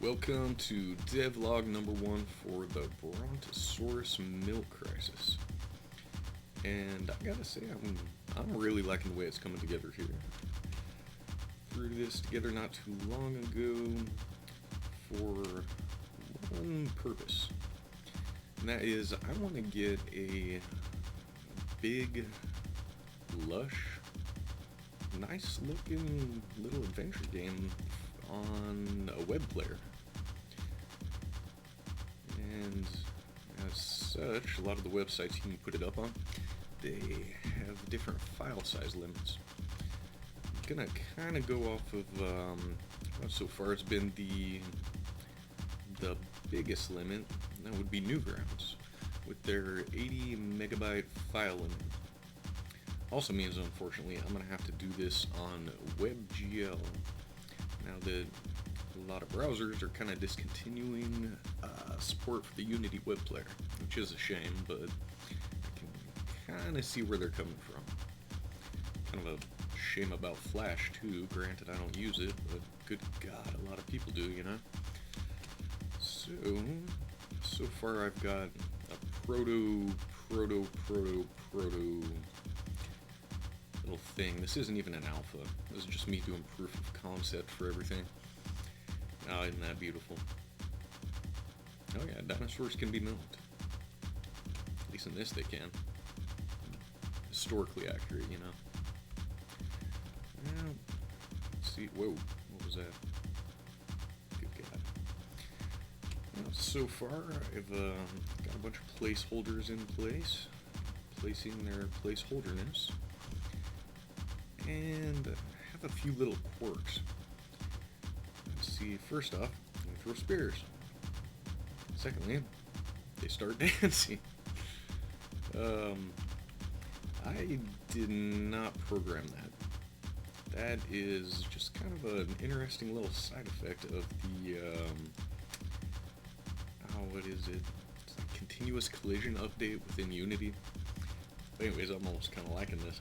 Welcome to devlog number 1 for the Brontosaurus Milk Crisis. And I gotta say, I'm really liking the way it's coming together here. Threw this together not too long ago for one purpose. And that is, I want to get a big, lush, nice looking little adventure game on a web player. And as such, a lot of the websites you can put it up on, they have different file size limits. I'm gonna kind of go off of, well, so far it's been the biggest limit, and that would be Newgrounds, with their 80 megabyte file limit. Also means, unfortunately, I'm gonna have to do this on WebGL. Now that a lot of browsers are kind of discontinuing support for the Unity web player, which is a shame, but I can kind of see where they're coming from. Kind of a shame about Flash too, granted I don't use it, but good God, a lot of people do, you know? So far I've got a proto little thing. This isn't even an alpha. This is just me doing proof of concept for everything. Oh, isn't that beautiful? Oh yeah, dinosaurs can be milked. At least in this they can. Historically accurate, you know. Well, let's see. Whoa, what was that? Good God. Well, so far I've got a bunch of placeholders in place, placing their placeholderness. And have a few little quirks. Let's see, first off, they throw spears. Secondly, they start dancing. I did not program that. That is just kind of an interesting little side effect of the, what is it? It's like continuous collision update within Unity. But anyways, I'm almost kind of liking this.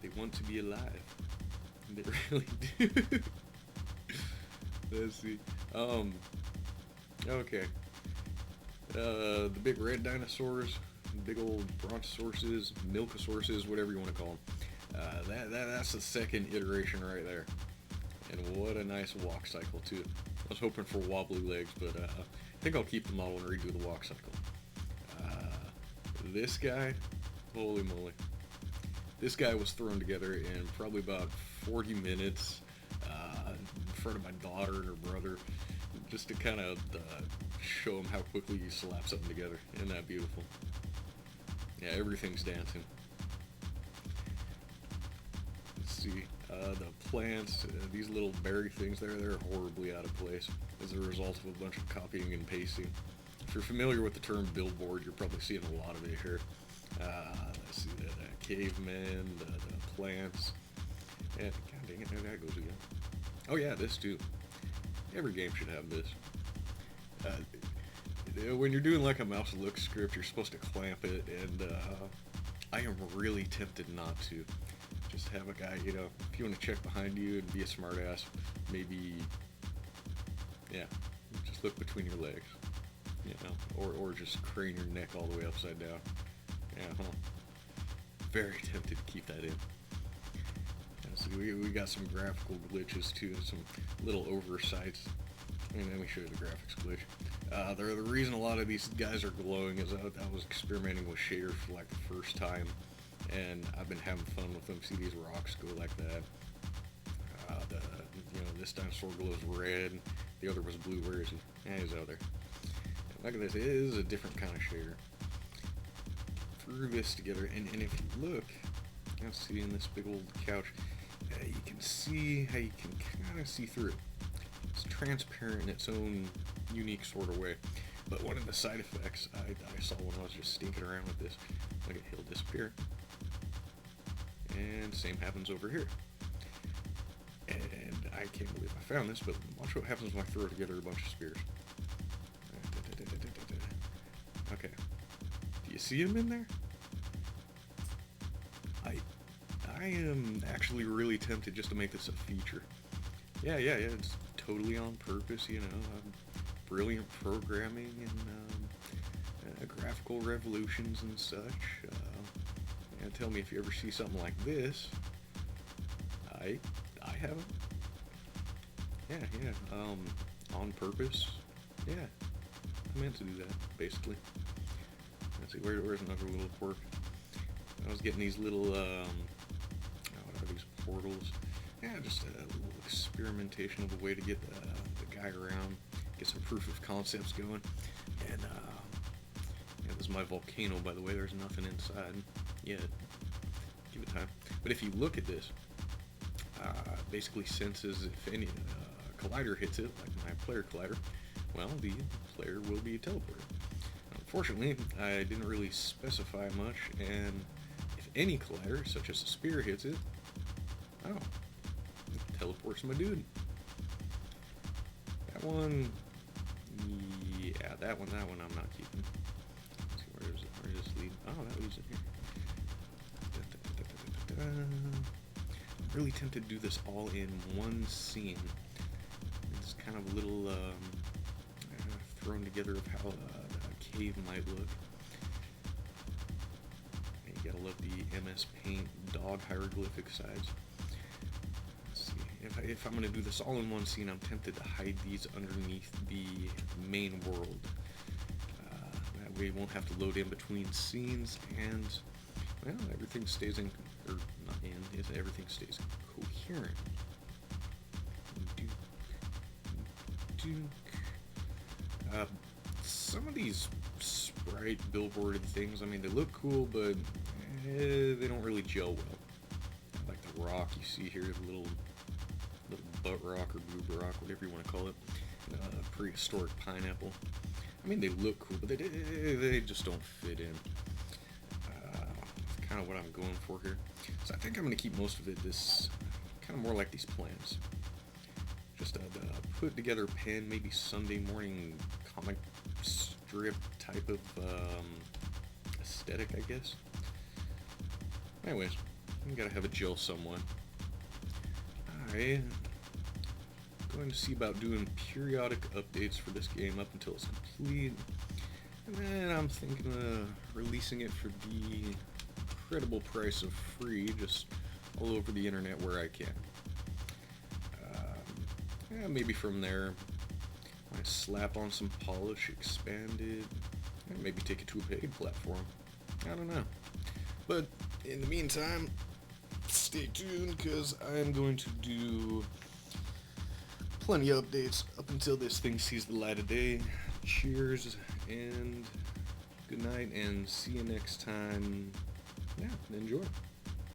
They want to be alive. They really do. Let's see. Okay. The big red dinosaurs, big old brontosauruses, milkosauruses, whatever you want to call them. That's the second iteration right there. And what a nice walk cycle too. I was hoping for wobbly legs, but I think I'll keep the model and redo the walk cycle. This guy, holy moly. This guy was thrown together in probably about 40 minutes in front of my daughter and her brother, just to kind of show them how quickly you slap something together. Isn't that beautiful? Yeah, everything's dancing. Let's see, the plants, these little berry things there, they're horribly out of place as a result of a bunch of copying and pasting. If you're familiar with the term billboard, you're probably seeing a lot of it here. Let's see, the cavemen, the plants, and god dang it, there that goes again. Oh yeah, this too. Every game should have this. When you're doing like a mouse look script, you're supposed to clamp it, and I am really tempted not to. Just have a guy, you know, if you want to check behind you and be a smartass, maybe, yeah, just look between your legs. You know, or just crane your neck all the way upside down. Yeah, huh? Very tempted to keep that in. So we got some graphical glitches too, some little oversights. And let me show you the graphics glitch. The reason a lot of these guys are glowing is I was experimenting with shaders for like the first time, and I've been having fun with them. See these rocks go like that. This dinosaur glows red. The other was blue. Where is he? Yeah, he's out there. Look at this, it is a different kind of shader. Threw this together, and if you look, let's see, in this big old couch, you can see how you can kind of see through it. It's transparent in its own unique sort of way. But one of the side effects I saw when I was just stinking around with this, look at, he'll disappear. And same happens over here. And I can't believe I found this, but watch what happens when I throw together a bunch of spears. Okay. Do you see him in there? I am actually really tempted just to make this a feature. Yeah, it's totally on purpose, you know. Brilliant programming and graphical revolutions and such. Yeah, tell me if you ever see something like this. I haven't. Yeah. On purpose. Yeah, I meant to do that, basically. Let's see, where's another little quirk? I was getting these little, what are these portals? Yeah, just a little experimentation of a way to get the guy around, get some proof of concepts going. And, yeah, this is my volcano, by the way. There's nothing inside yet. Give it time. But if you look at this, basically senses if any collider hits it, like my player collider, well, the player will be teleported. Unfortunately, I didn't really specify much, and if any collider, such as a spear, hits it, oh, it teleports my dude. That one, yeah, that one I'm not keeping. Let's see, where does this lead? Oh, that leads in here. I'm really tempted to do this all in one scene. It's kind of a little thrown together of how a cave might look. And you gotta love the MS Paint dog hieroglyphic sides. Let's see, if I'm gonna do this all in one scene, I'm tempted to hide these underneath the main world. That way you won't have to load in between scenes, and well, everything stays in, or not in, everything stays coherent. Some of these sprite billboarded things, I mean, they look cool, but they don't really gel well. Like the rock you see here, the little butt rock or boob rock, whatever you want to call it, prehistoric pineapple. I mean, they look cool, but they just don't fit in. That's kind of what I'm going for here. So I think I'm going to keep most of it this kind of more like these plants. Just a put together pen, maybe Sunday morning comic strip type of aesthetic, I guess. Anyways, you gotta have a gel somewhat. I'm going to see about doing periodic updates for this game up until it's complete. And then I'm thinking of releasing it for the incredible price of free, just all over the internet where I can. Yeah, maybe from there, I slap on some polish, expand it, and maybe take it to a paid platform. I don't know. But in the meantime, stay tuned, because I'm going to do plenty of updates up until this thing sees the light of day. Cheers, and good night, and see you next time. Yeah, enjoy.